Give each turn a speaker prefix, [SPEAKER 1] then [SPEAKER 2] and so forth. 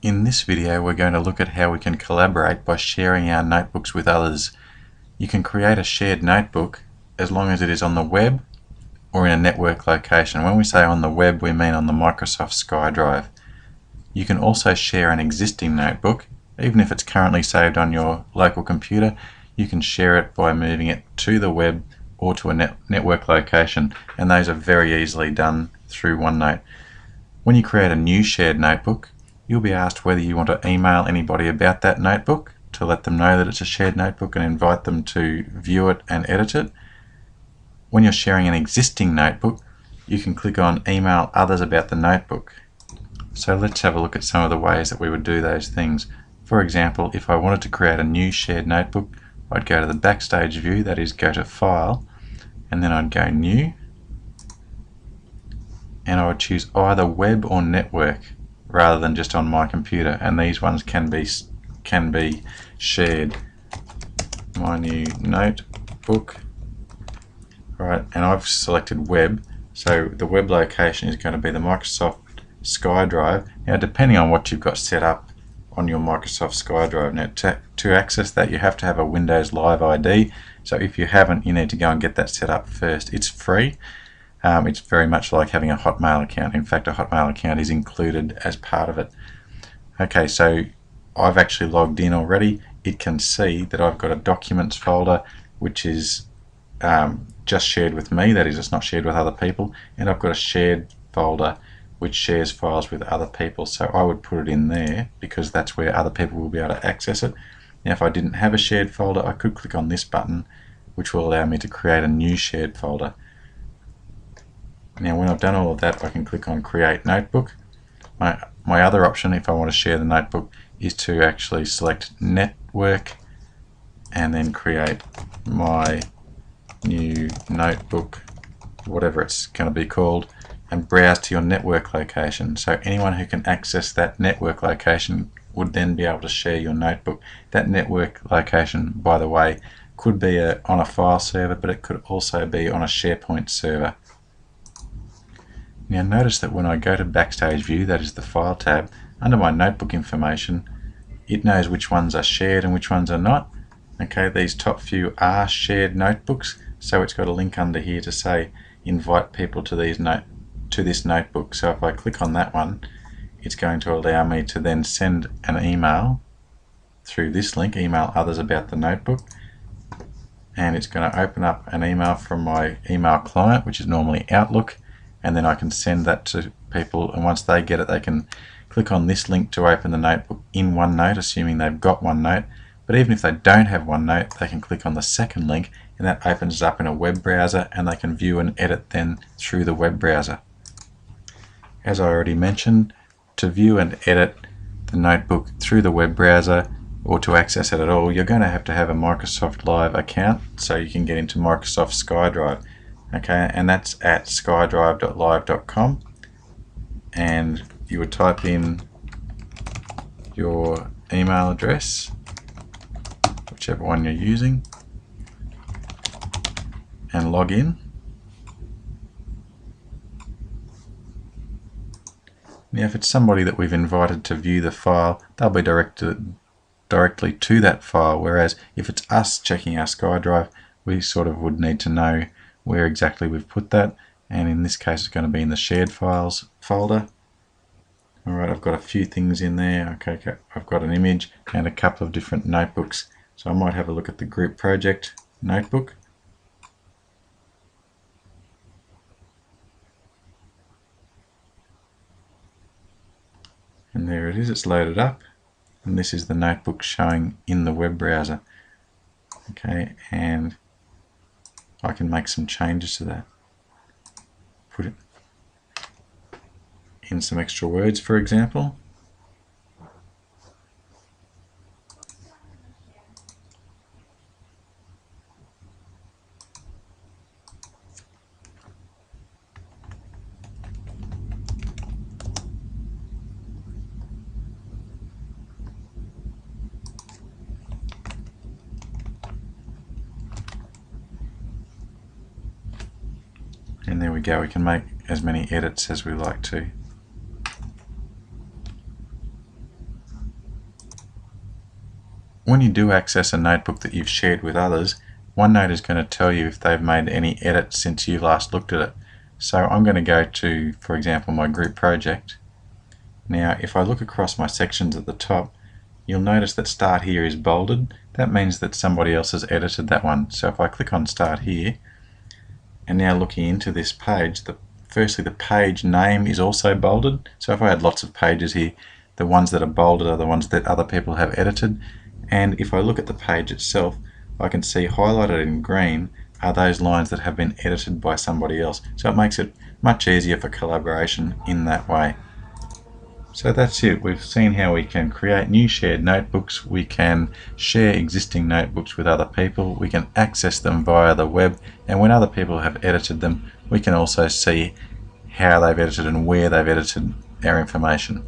[SPEAKER 1] In this video we're going to look at how we can collaborate by sharing our notebooks with others. You can create a shared notebook as long as it is on the web or in a network location. When we say on the web, we mean on the Microsoft SkyDrive. You can also share an existing notebook. Even if it's currently saved on your local computer, you can share it by moving it to the web or to a network location, and those are very easily done through OneNote. When you create a new shared notebook, you'll be asked whether you want to email anybody about that notebook to let them know that it's a shared notebook and invite them to view it and edit it. When you're sharing an existing notebook, you can click on Email Others about the notebook. So let's have a look at some of the ways that we would do those things. For example, if I wanted to create a new shared notebook, I'd go to the Backstage view, that is, go to File, and then I'd go New, and I would choose either Web or Network rather than just on my computer, and these ones can be shared. My new notebook, right, and I've selected Web, so the web location is going to be the Microsoft SkyDrive. Now, depending on what you've got set up on your Microsoft SkyDrive, now to access that you have to have a Windows Live ID, so if you haven't, you need to go and get that set up first. It's free. It's very much like having a Hotmail account. In fact, a Hotmail account is included as part of it. Okay, so I've actually logged in already. It can see that I've got a Documents folder which is just shared with me, that is, it's not shared with other people, and I've got a shared folder which shares files with other people, so I would put it in there because that's where other people will be able to access it. Now, if I didn't have a shared folder, I could click on this button which will allow me to create a new shared folder. Now, when I've done all of that, I can click on Create Notebook. My other option, if I want to share the notebook, is to actually select Network and then create my new notebook, whatever it's going to be called, and browse to your network location. So anyone who can access that network location would then be able to share your notebook. That network location, by the way, could be on a file server, but it could also be on a SharePoint server. Now notice that when I go to Backstage View, that is the File tab, under my notebook information, it knows which ones are shared and which ones are not. Okay, these top few are shared notebooks, so it's got a link under here to say invite people to this notebook. So if I click on that one, it's going to allow me to then send an email through this link, Email Others about the notebook, and it's going to open up an email from my email client, which is normally Outlook, and then I can send that to people, and once they get it, they can click on this link to open the notebook in OneNote, assuming they've got OneNote. But even if they don't have OneNote, they can click on the second link, and that opens it up in a web browser, and they can view and edit then through the web browser. As I already mentioned, to view and edit the notebook through the web browser, or to access it at all, you're going to have a Microsoft Live account, so you can get into Microsoft SkyDrive. Okay, and that's at skydrive.live.com, and you would type in your email address, whichever one you're using, and log in. Now, if it's somebody that we've invited to view the file, they'll be directed directly to that file, whereas if it's us checking our SkyDrive, we sort of would need to know where exactly we've put that, and in this case it's going to be in the shared files folder. Alright, I've got a few things in there. Okay, I've got an image and a couple of different notebooks, so I might have a look at the group project notebook. And there it is, it's loaded up, and this is the notebook showing in the web browser. Okay, and I can make some changes to that. Put it in some extra words, for example. And there we go, we can make as many edits as we like to. when you do access a notebook that you've shared with others, OneNote is going to tell you if they've made any edits since you last looked at it. So I'm going to go to, for example, my group project. Now if I look across my sections at the top, you'll notice that Start Here is bolded. That means that somebody else has edited that one. So if I click on Start Here, and now looking into this page, firstly the page name is also bolded. So if I had lots of pages here, the ones that are bolded are the ones that other people have edited. And if I look at the page itself, I can see highlighted in green are those lines that have been edited by somebody else. So it makes it much easier for collaboration in that way. So that's it. We've seen how we can create new shared notebooks, we can share existing notebooks with other people, we can access them via the web, and when other people have edited them, we can also see how they've edited and where they've edited our information.